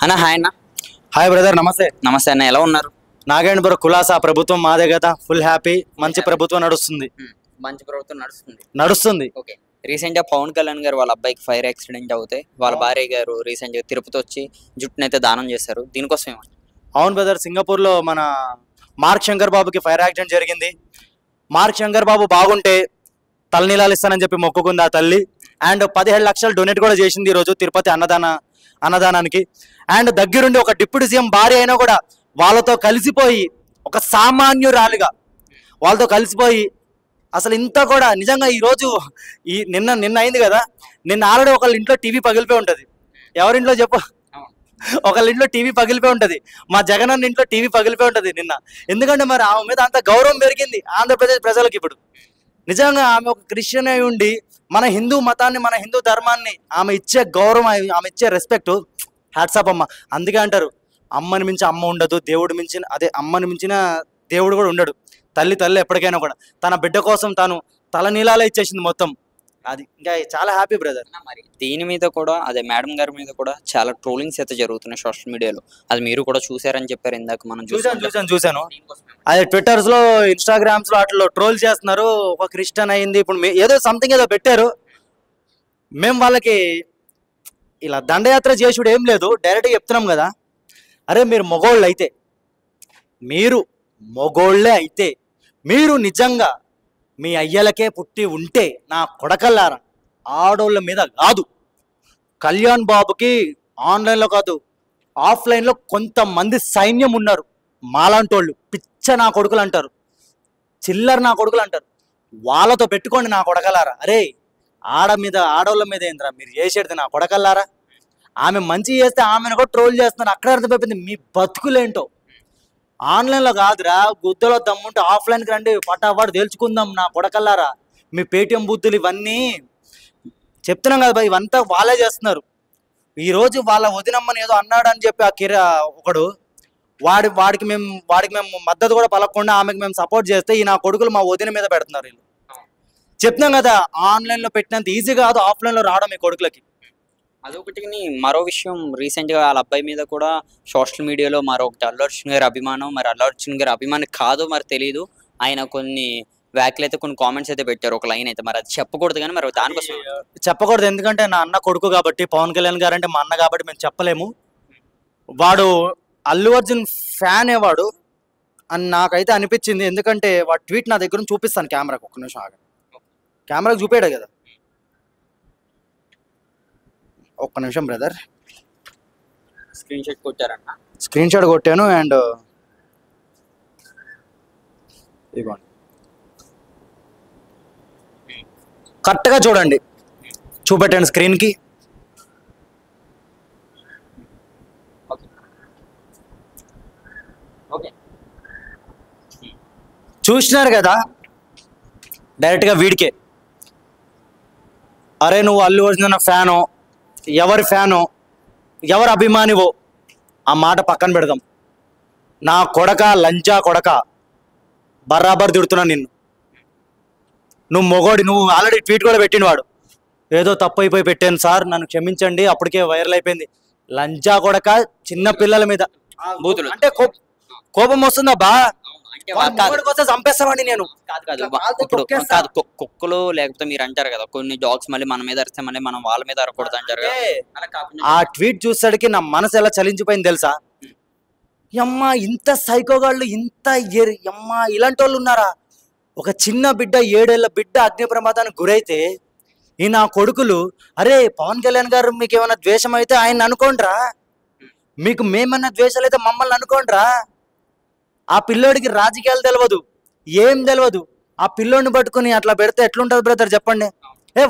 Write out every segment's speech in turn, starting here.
అన్న హాయ్ అన్న. Hi brother, నమస్తే. నమస్తే అన్న, ఎలా ఉన్నారు? నాగేంద్ర బ్రో, కులాసా ప్రభుత్వం మాదే కదా, ఫుల్ హ్యాపీ. మంచి ప్రభుత్వం నడుస్తుంది. మంచి ప్రభుత్వం నడుస్తుంది. ఓకే. రీసెంట్ గా పవన్ కళ్యాణ్ గారు వాళ్ళ అబ్బాయికి ఫైర్ యాక్సిడెంట్ అవుతే వాళ్ళ భార్య గారు రీసెంట్ గా తిరుపతి వచ్చి జుట్టునైతే దానం చేశారు. దీనికోసం ఏమన్నా? అవును బ్రదర్, సింగపూర్ లో మన మార్క్ శంకర్ బాబుకి ఫైర్ యాక్సిడెంట్ జరిగింది. మార్క్ శంకర్ బాబు బాగుంటే తలనీలాలు ఇస్తానని చెప్పి మొక్కుకుంది ఆ తల్లి. అండ్ 17 లక్షలు డొనేట్ కూడా చేసింది ఈరోజు తిరుపతి అన్నదానానికి. అండ్ దగ్గరుండి ఒక డిప్యూటీ సీఎం భార్య అయినా కూడా వాళ్ళతో కలిసిపోయి, ఒక సామాన్యురాలిగా వాళ్ళతో కలిసిపోయి, అసలు ఇంత కూడా నిజంగా ఈరోజు నిన్న అయింది కదా, నిన్న ఆల్రెడీ ఒకళ్ళ ఇంట్లో టీవీ పగిలిపోయి ఉంటుంది. ఎవరింట్లో చెప్పు, ఒకళ్ళ ఇంట్లో టీవీ పగిలిపోయి ఉంటుంది. మా జగనన్న ఇంట్లో టీవీ పగిలిపోయి ఉంటుంది నిన్న. ఎందుకంటే మరి ఆమె మీద అంత గౌరవం పెరిగింది ఆంధ్రప్రదేశ్ ప్రజలకు. ఇప్పుడు నిజంగా ఆమె ఒక క్రిస్టియన్ అయి ఉండి మన హిందూ మతాన్ని, మన హిందూ ధర్మాన్ని ఆమె ఇచ్చే గౌరవం, ఆమె ఇచ్చే రెస్పెక్ట్ హ్యాట్సాప్ అమ్మ. అందుకే అంటారు, అమ్మని మించి అమ్మ ఉండదు, దేవుడు మించిన అమ్మని మించిన దేవుడు కూడా ఉండడు. తల్లి ఎప్పటికైనా కూడా తన బిడ్డ కోసం తాను తలనీలాలే ఇచ్చేసింది మొత్తం. అది ఇంకా చాలా హ్యాపీ బ్రదర్. మరి దీని మీద కూడా అదే మేడం గారి మీద కూడా చాలా ట్రోలింగ్స్ అయితే జరుగుతున్నాయి సోషల్ మీడియాలో. అది మీరు కూడా చూసారని చెప్పారు ఇందాక. మనం చూశాను. అదే ట్విట్టర్స్ లో, ఇన్స్టాగ్రామ్స్ లో అట్లా ట్రోల్ చేస్తున్నారు. ఒక క్రిస్టియన్ అయింది, ఇప్పుడు ఏదో సంథింగ్ ఏదో పెట్టారు. మేము వాళ్ళకి ఇలా దండయాత్ర చేసుడు ఏం లేదు, డైరెక్ట్గా చెప్తున్నాం కదా, అరే మీరు మొగోళ్ళే అయితే మీరు నిజంగా మీ అయ్యలకే పుట్టి ఉంటే నా కొడకల్లారా, ఆడోళ్ళ మీద కాదు. కళ్యాణ్ బాబుకి ఆన్లైన్లో కాదు, ఆఫ్లైన్లో కొంతమంది సైన్యం ఉన్నారు. మాలాంటోళ్ళు పిచ్చ నా కొడుకులు అంటారు, చిల్లర నా కొడుకులు అంటారు. వాళ్ళతో పెట్టుకోండి నా కొడకల్లారా. అరే ఆడోళ్ళ మీద ఏంద్రా మీరు చేసేది నా కొడకల్లారా. ఆమె మంచి చేస్తే ఆమెను కూడా ట్రోల్ చేస్తున్నారు. అక్కడ అర్థమైపోయింది మీ బతుకులేంటో. ఆన్లైన్లో కాదురా, గుద్దలో దమ్ముంటే ఆఫ్లైన్కి రండి, పటాపాటు తేల్చుకుందాం నా కొడకల్లారా. మీ పేటిఎం బూతులు ఇవన్నీ చెప్తున్నాం కదా, ఇవంతా వాళ్ళే చేస్తున్నారు. ఈరోజు వాళ్ళ వదినమ్మని ఏదో అన్నాడు అని చెప్పి ఒకడు వాడికి మేము మద్దతు కూడా పలకకుండా ఆమెకు మేము సపోర్ట్ చేస్తే ఈ నా కొడుకులు మా వదిన మీద పెడుతున్నారు. వీళ్ళు చెప్తున్నాం కదా, ఆన్లైన్లో పెట్టినంత ఈజీ కాదు ఆఫ్లైన్లో రావడం ఈ కొడుకులకి. అదొకటి. మరో విషయం, రీసెంట్గా వాళ్ళ అబ్బాయి మీద కూడా సోషల్ మీడియాలో మరొకటి అల్లు అర్జున్ గారి అభిమానం, మరి అల్లు అర్జున్ గారి అభిమానం కాదో మరి తెలియదు, ఆయన కొన్ని వ్యాఖ్యలు అయితే, కొన్ని కామెంట్స్ అయితే పెట్టారు, ఒక లైన్ అయితే. మరి అది చెప్పకూడదు కానీ మరి దానికోసం చెప్పకూడదు, ఎందుకంటే నా అన్న కొడుకు కాబట్టి, పవన్ కళ్యాణ్ గారు అంటే మా అన్న కాబట్టి మేము చెప్పలేము. వాడు అల్లు అర్జున్ ఫ్యాన్ వాడు అని నాకైతే అనిపించింది. ఎందుకంటే వాడు ట్వీట్ నా దగ్గర చూపిస్తాను కెమెరాకు, ఒక్క నిమిషం ఆగండి. కెమెరాకు చూపాడు కదా, ఒక్క నిమిషం బ్రదర్. స్క్రీన్ షాట్ కొట్టారన్న? స్క్రీన్ షాట్ కొట్టాను. అండ్ ఇవ్వండి, కరెక్ట్గా చూడండి, చూపెట్టండి స్క్రీన్కి. చూసినారు కదా, డైరెక్ట్గా వీడికే, అరే నువ్వు అల్లు అర్జున్ ఫ్యానో, ఎవరి ఫ్యానో, ఎవరి అభిమానివో ఆ మాట పక్కన పెడదాం. నా కొడక, లంచా కొడక, బరాబర్ తిడుతున్నా నిన్ను. నువ్వు మొగోడి, నువ్వు ఆల్రెడీ ట్వీట్ కూడా పెట్టిన వాడు, ఏదో తప్పు అయిపోయి పెట్టాను సార్ నన్ను క్షమించండి, అప్పటికే వైరల్ అయిపోయింది. లంచా కొడక, చిన్న పిల్లల మీద బూతులు అంటే కోపం వస్తుందా బా? చంపేస్తామండి నేను. కాదు కుక్కలు, లేకపోతే మీరు అంటారు కదా కొన్ని డాగ్స్ మళ్ళీ మన మీద అరిస్తే మళ్ళీ మనం వాళ్ళ మీద అరకూడదు అంటారు. ఆ ట్వీట్ చూసాడికి నా మనసు ఎలా చలించిపోయింది తెలుసా? అమ్మా ఇంత సైకోగాళ్ళు, అమ్మా ఇలాంటి వాళ్ళు ఉన్నారా? ఒక చిన్న బిడ్డ, 7 ఏళ్ల బిడ్డ అగ్ని ప్రమాదానికి గురైతే ఈ నా కొడుకులు, అరే పవన్ కళ్యాణ్ గారు మీకు ఏమైనా ద్వేషం అయితే ఆయన అనుకోండ్రా, మీకు మేమన్నా ద్వేషాలు అయితే మమ్మల్ని అనుకోండ్రా. ఆ పిల్లోడికి రాజకీయాలు తెలియదు, ఏం తెలియదు. ఆ పిల్లోడిని పట్టుకుని అట్లా పెడితే ఎట్లుంటుంది బ్రదర్ చెప్పండి?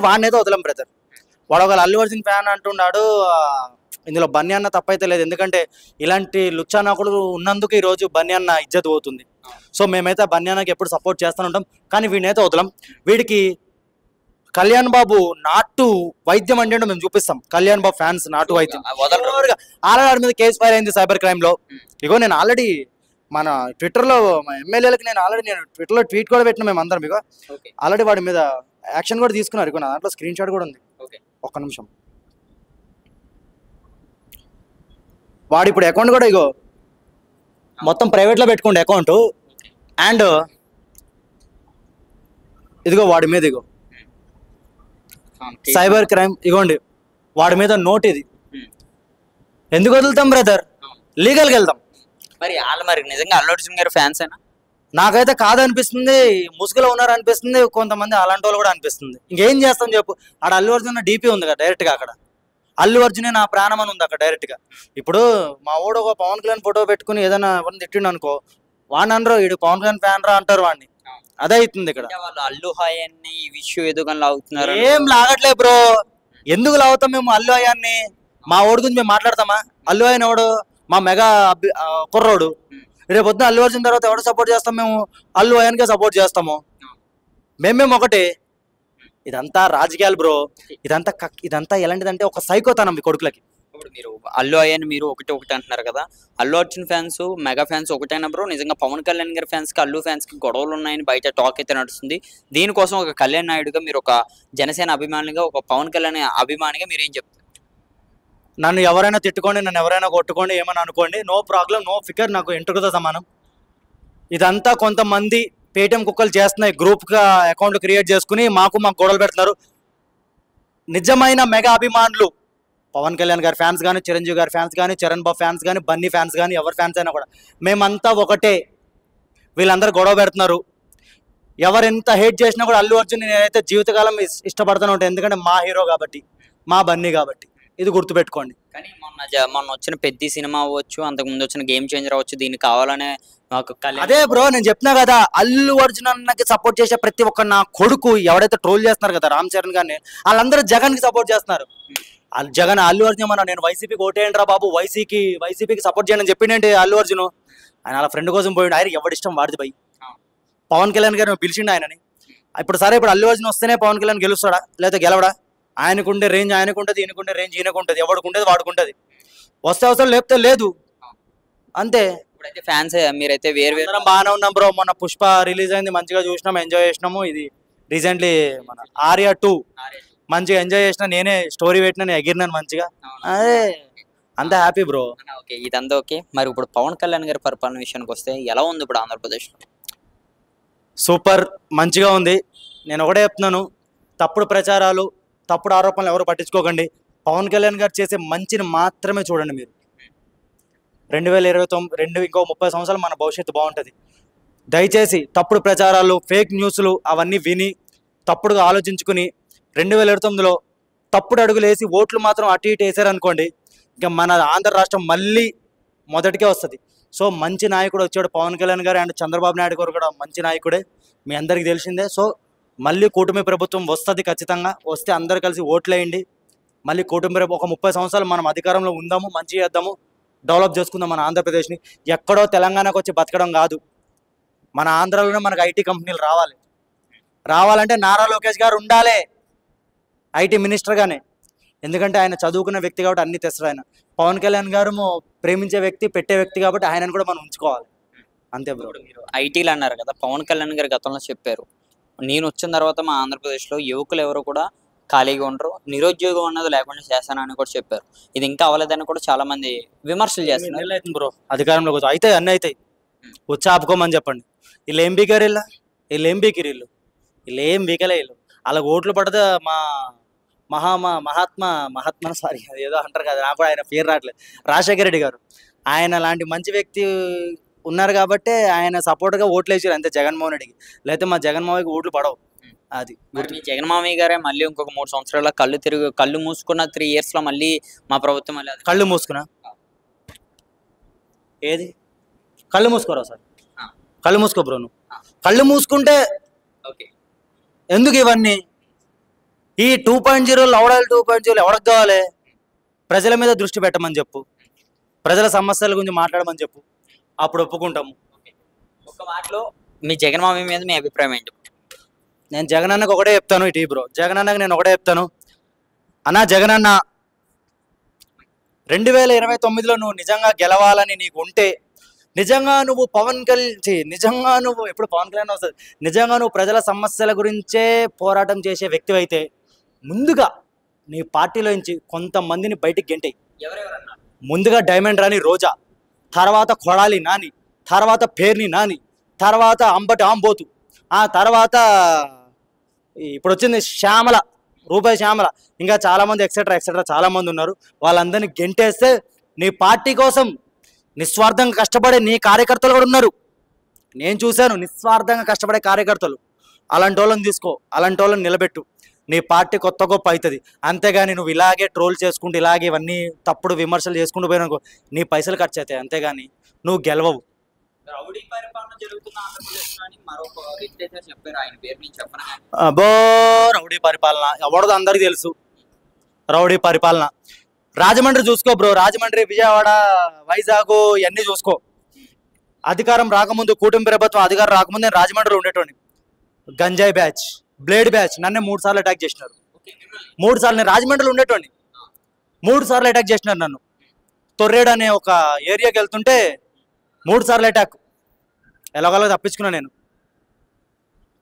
వాడిని ఏదో వదలం బ్రదర్. వాడు ఒక అల్లు అర్జున్ ఫ్యాన్ అంటున్నాడు, ఇందులో బన్నీ అన్న తప్పైతే లేదు. ఎందుకంటే ఇలాంటి లుచ్చానాకుడు ఉన్నందుకు ఈరోజు బన్నీ అన్న ఇజ్జత్ పోతుంది. సో మేమైతే బన్నీ అన్నకి ఎప్పుడు సపోర్ట్ చేస్తూనే ఉంటాం, కానీ వీడినైతే వదలం. వీడికి కళ్యాణ్ బాబు నాటు వైద్యం అంటే మేము చూపిస్తాం. కళ్యాణ్ బాబు ఫ్యాన్స్ నాటు వైద్యం ఆల్రెడీ మీద కేసు ఫైల్ అయింది సైబర్ క్రైమ్ లో. ఇగో నేను ఆల్రెడీ మన ట్విట్టర్లో ఎమ్మెల్యేలకు నేను ట్విట్టర్లో ట్వీట్ కూడా పెట్టిన మేము అందరం. ఇగో ఆల్రెడీ వాడి మీద యాక్షన్ కూడా తీసుకున్నారు. ఇగో నా దాంట్లో స్క్రీన్ షాట్ కూడా ఉంది, ఒక్క నిమిషం. వాడు ఇప్పుడు అకౌంట్ కూడా ఇగో మొత్తం ప్రైవేట్లో పెట్టుకోండి అకౌంట్. అండ్ ఇదిగో వాడి మీద ఇగో సైబర్ క్రైమ్ ఇగోండి, వాడి మీద నోట్ ఇది. ఎందుకు వదులుతాం బ్రదర్? లీగల్కి వెళ్తాం. మరి వాళ్ళు మరి నిజంగా అల్లు అర్జున్ గారు ఫ్యాన్స్ అయినా? నాకైతే కాదనిపిస్తుంది, ముసుగులో ఉన్నారు అనిపిస్తుంది, కొంతమంది అలాంటి వాళ్ళు కూడా అనిపిస్తుంది. ఇంకేం చేస్తాం చెప్పు? ఆడ అల్లు అర్జున్ డీపీ ఉంది కదా డైరెక్ట్గా, అక్కడ అల్లు అర్జునే నా ప్రాణం అని ఉంది అక్కడ డైరెక్ట్గా. ఇప్పుడు మా ఊడు ఒక పవన్ కళ్యాణ్ ఫోటో పెట్టుకుని ఏదైనా ఎవరిని తిట్టిండు అనుకో, వాడిని అనరు వీడు పవన్ కళ్యాణ్ ఫ్యాన్ రా అంటారు వాడిని. అదే అవుతుంది ఇక్కడ. వాళ్ళు అల్లు హాయన్ని ఈ విషయం ఎదుగుని లాగుతున్నారు. ఏం లాగట్లే బ్రో, ఎందుకు లాగుతాం మేము అల్లు అయ్యాన్ని? మా ఓడి గురించి మేము మాట్లాడతామా? అల్లు అయ్యన్ ఎవడు? మా మెగా కుర్రోడు. రేపు పొద్దున అల్లు అర్జున్ తర్వాత ఎవరు సపోర్ట్ చేస్తాం? మేము అల్లు అయ్యన్కే సపోర్ట్ చేస్తాము. మేము ఒకటే. ఇదంతా రాజకీయాలు బ్రో, ఇదంతా ఎలాంటిదంటే ఒక సైకోతనం మీ కొడుకులకి. ఇప్పుడు మీరు అల్లు అయ్యన్ మీరు ఒకటి అంటున్నారు కదా, Allu Arjun fans mega fans ఒకటైనా బ్రో? నిజంగా పవన్ కళ్యాణ్ గారి ఫ్యాన్స్ కి అల్లు ఫ్యాన్స్ కి గొడవలు ఉన్నాయని బయట టాక్ అయితే నడుస్తుంది. దీనికోసం ఒక కళ్యాణ్ నాయుడుగా, మీరు ఒక జనసేన అభిమానిగా, ఒక పవన్ కళ్యాణ్ అభిమానిగా మీరు ఏం చెప్తారు? నన్ను ఎవరైనా తిట్టుకోండి, నన్ను ఎవరైనా కొట్టుకోండి, ఏమని అనుకోండి, నో ప్రాబ్లం, నో ఫికర్, నాకు ఎంట్రుకతో సమానం. ఇదంతా కొంతమంది పేటిఎం కుక్కలు చేస్తున్నాయి, గ్రూప్గా అకౌంట్లు క్రియేట్ చేసుకుని మాకు గొడవలు పెడుతున్నారు. నిజమైన మెగా అభిమానులు, పవన్ కళ్యాణ్ గారి ఫ్యాన్స్ కానీ, చిరంజీవి గారి ఫ్యాన్స్ కానీ, చరణ్ బాబు ఫ్యాన్స్ కానీ, బన్నీ ఫ్యాన్స్ కానీ, ఎవరి ఫ్యాన్స్ అయినా కూడా మేమంతా ఒకటే. వీళ్ళందరూ గొడవ పెడుతున్నారు. ఎవరెంత హేట్ చేసినా కూడా అల్లు అర్జున్ నేనైతే జీవితకాలం ఇష్టపడుతూనే ఉంటాను. ఎందుకంటే మా హీరో కాబట్టి, మా బన్నీ కాబట్టి. ఇది గుర్తుపెట్టుకోండి. కానీ మొన్న వచ్చిన పెద్ద సినిమా అవ్వచ్చు, అంతకుముందు వచ్చిన గేమ్ చేంజర్ అవ్వచ్చు, దీనికి కావాలనే మాకు అదే బ్రో నేను చెప్తున్నా కదా, అల్లు అర్జున్ అన్నకి సపోర్ట్ చేసే ప్రతి ఒక్క నా కొడుకు ఎవడైతే ట్రోల్ చేస్తున్నారు కదా రామ్ చరణ్ గారిని, వాళ్ళందరూ జగన్ కి సపోర్ట్ చేస్తున్నారు. జగన్ అల్లు అర్జున్ ఏమన్నా నేను వైసీపీకి ఓటేయండి రా బాబు, వైసీపీకి సపోర్ట్ చేయండి అని చెప్పిండేంటి అల్లు అర్జున్? ఆయన అలా ఫ్రెండ్ కోసం పోయిండు. ఆయన ఎవరి ఇష్టం వాడిది పోయి. పవన్ కళ్యాణ్ గారు పిలిచిండు ఆయనని. ఇప్పుడు సరే, ఇప్పుడు అల్లు అర్జున్ వస్తేనే పవన్ కళ్యాణ్ గెలుస్తాడా లేదా గెలవడా? ఆయనకుండే రేంజ్ ఆయనకుంటుంది, ఈయనకుండే రేంజ్ ఈయనకుంటుంది, ఎవడుకుంటేది వాడుకుంటుంది. వస్తే అవసరం, లేకపోతే లేదు, అంతే. ఇప్పుడైతే ఫ్యాన్స్ మీరైతే వేరు బాగానే ఉన్నాం బ్రో. మొన్న పుష్ప రిలీజ్ అయింది, మంచిగా చూసినాం, ఎంజాయ్ చేసినాము. ఇది రీసెంట్లీ మన ఆర్యా 2 మంచిగా ఎంజాయ్ చేసిన, నేనే స్టోరీ పెట్టినా, నేను ఎగిరినాను మంచిగా. అదే అంత హ్యాపీ బ్రో. ఓకే, ఇదంతా ఓకే. మరి ఇప్పుడు పవన్ కళ్యాణ్ గారి పరిపాలన విషయానికి వస్తే ఎలా ఉంది ఇప్పుడు ఆంధ్రప్రదేశ్లో? సూపర్, మంచిగా ఉంది. నేను ఒకటే చెప్తున్నాను, తప్పుడు ప్రచారాలు, తప్పుడు ఆరోపణలు ఎవరు పట్టించుకోకండి. పవన్ కళ్యాణ్ గారు చేసే మంచిని మాత్రమే చూడండి మీరు. 2029 ఇంకో 30 సంవత్సరాలు మన భవిష్యత్తు బాగుంటుంది. దయచేసి తప్పుడు ప్రచారాలు, ఫేక్ న్యూస్లు అవన్నీ విని తప్పుడుగా ఆలోచించుకుని 2029లో తప్పుడు అడుగులు వేసి ఓట్లు మాత్రం అటు ఇటు వేసారనుకోండి, ఇంకా మన ఆంధ్ర రాష్ట్రం మళ్ళీ మొదటికే వస్తుంది. సో మంచి నాయకుడు వచ్చాడు పవన్ కళ్యాణ్ గారు, అండ్ చంద్రబాబు నాయుడు గారు కూడా మంచి నాయకుడే, మీ అందరికీ తెలిసిందే. సో మళ్ళీ కూటమి ప్రభుత్వం వస్తుంది ఖచ్చితంగా. వస్తే అందరు కలిసి ఓట్లేయండి. మళ్ళీ కూటమి ఒక 30 సంవత్సరాలు మనం అధికారంలో ఉందాము, మంచి చేద్దాము, డెవలప్ చేసుకుందాం మన ఆంధ్రప్రదేశ్ని. ఎక్కడో తెలంగాణకు వచ్చి బతకడం కాదు, మన ఆంధ్రాలోనే మనకు ఐటీ కంపెనీలు రావాలంటే నారా లోకేష్ గారు ఉండాలి ఐటీ మినిస్టర్గానే. ఎందుకంటే ఆయన చదువుకున్న వ్యక్తి కాబట్టి అన్ని తెస్తారు ఆయన. పవన్ కళ్యాణ్ గారు ప్రేమించే వ్యక్తి, పెట్టే వ్యక్తి కాబట్టి ఆయనను కూడా మనం ఉంచుకోవాలి, అంతే బ్రో. మీరు ఐటీలు అన్నారు కదా, పవన్ కళ్యాణ్ గారు గతంలో చెప్పారు, నేను వచ్చిన తర్వాత మా ఆంధ్రప్రదేశ్లో యువకులు ఎవరు కూడా ఖాళీగా ఉండరు, నిరుద్యోగం అన్నది లేకుండా చేస్తానని కూడా చెప్పారు. ఇది ఇంకా అవ్వలేదని కూడా చాలా మంది విమర్శలు చేస్తున్నారు. అవుతుంది బ్రో, అధికారంలోకి వచ్చి అయితే అన్నీ అవుతాయి, వచ్చి ఆపుకోమని చెప్పండి. వీళ్ళు ఏం బీకారు, వీళ్ళు ఏం బీకిరు, వీళ్ళు ఏం బీకలే. వీళ్ళు అలా ఓట్లు పడితే మా మహాత్మా సారీ ఏదో అంటారు కదా, నాకు కూడా ఆయన పేరు రావట్లేదు, రాజశేఖర రెడ్డి గారు, ఆయన లాంటి మంచి వ్యక్తి ఉన్నారు కాబట్టి ఆయన సపోర్ట్గా ఓట్లు వేసారు అంతే జగన్మోహన్ రెడ్డికి. లేకపోతే మా జగన్మోహన్కి ఓట్లు పడవు. అది మీ జగన్మామయ్య గారే మళ్ళీ ఇంకొక 3 సంవత్సరాల కళ్ళు మూసుకున్న 3 years లో మళ్ళీ మా ప్రభుత్వం మళ్ళీ కళ్ళు మూసుకున్నా ఏది కళ్ళు మూసుకోరా సార్, కళ్ళు మూసుకో బ్రో. నువ్వు కళ్ళు మూసుకుంటే ఎందుకు ఇవన్నీ? ఈ 2.0 లవడాలి, 2.0 ఎవరికి కావాలి? ప్రజల మీద దృష్టి పెట్టమని చెప్పు, ప్రజల సమస్యల గురించి మాట్లాడమని చెప్పు, అప్పుడు ఒప్పుకుంటాము. ఒక మాటలో మీ జగన్మామయ్య మీద మీ అభిప్రాయం ఏంటి? నేను జగనన్నకు ఒకటే చెప్తాను, ఇటీ బ్రో, జగనన్నకు నేను ఒకటే చెప్తాను, అన్నా జగనన్న 2029లో నువ్వు నిజంగా గెలవాలని నీకు ఉంటే, నిజంగా నువ్వు నిజంగా నువ్వు ఎప్పుడు పవన్ కళ్యాణ్ వస్తుంది, నిజంగా నువ్వు ప్రజల సమస్యల గురించే పోరాటం చేసే వ్యక్తి అయితే ముందుగా నీ పార్టీలో నుంచి కొంతమందిని బయటికి గెంటేయి. ముందుగా డైమండ్ రాణి రోజా, తర్వాత కొడాలి నాని, తర్వాత పేర్ని నాని, తర్వాత అంబటి ఆంబోతు, ఆ తర్వాత ఇప్పుడు వచ్చింది శ్యామల, రూపాయి శ్యామల, ఇంకా చాలామంది ఎక్సెట్రా ఎక్సెట్రా చాలామంది ఉన్నారు. వాళ్ళందరినీ గెంటేస్తే నీ పార్టీ కోసం నిస్వార్థంగా కష్టపడే నీ కార్యకర్తలు కూడా ఉన్నారు. నేను చూశాను నిస్వార్థంగా కష్టపడే కార్యకర్తలు. అలాంటి వాళ్ళని తీసుకో, అలాంటి వాళ్ళని నిలబెట్టు, నీ పార్టీ కొత్త గొప్ప అవుతుంది. అంతేగాని నువ్వు ఇలాగే ట్రోల్ చేసుకుంటూ ఇలాగే ఇవన్నీ తప్పుడు విమర్శలు చేసుకుంటూ పోయినాకో నీ పైసలు ఖర్చు అవుతాయి, అంతేగాని నువ్వు గెలవవు. రౌడీ పరిపాలన జరుగుతున్న ఆంధ్రప్రదేశ్లో అని మరొక వ్యక్తి అయితే చెప్పారు, ఆయన పేరు నేను చెప్పను. అబ్బో, రౌడీ పరిపాలన ఎవడదో అందరికీ తెలుసు. రౌడీ పరిపాలన రాజమండ్రి చూసుకో బ్రో, రాజమండ్రి, విజయవాడ, వైజాగ్ ఇవన్నీ చూసుకో. అధికారం రాకముందు, కూటమి ప్రభుత్వం అధికారం రాకముందు నేను రాజమండ్రిలో ఉండేటోని. గంజాయి బ్యాచ్, బ్లేడ్ బ్యాచ్ నన్నే 3 సార్లు అటాక్ చేసినారు. 3 సార్లు నేను రాజమండ్రిలో ఉండేటోని, 3 సార్లు అటాక్ చేసినారు నన్ను. తొర్రేడు అనే ఒక ఏరియాకి వెళ్తుంటే 3 సార్లు అటాక్. ఎలాగోలా తప్పించుకున్నా నేను.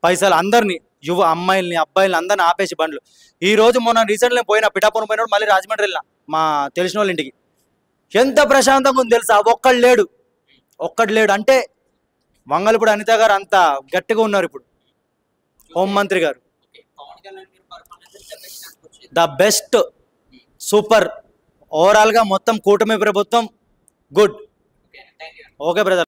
పైసలు అందరినీ, యువ అమ్మాయిల్ని అబ్బాయిల్ని అందరిని ఆపేసి బండ్లు. ఈ రోజు మొన్న రీసెంట్లీ పోయినా, పిఠాపురం పోయినప్పుడు మళ్ళీ రాజమండ్రి వెళ్ళినా మా తెలిసిన వాళ్ళ ఇంటికి. ఎంత ప్రశాంతంగా ఉంది తెలుసా, ఒక్కడు లేడు. అంటే వంగలపూడి అనిత గారు అంత గట్టిగా ఉన్నారు ఇప్పుడు, హోంమంత్రి గారు. The best, super. ఓవరాల్గా మొత్తం కూటమి ప్రభుత్వం గుడ్. Okay brother.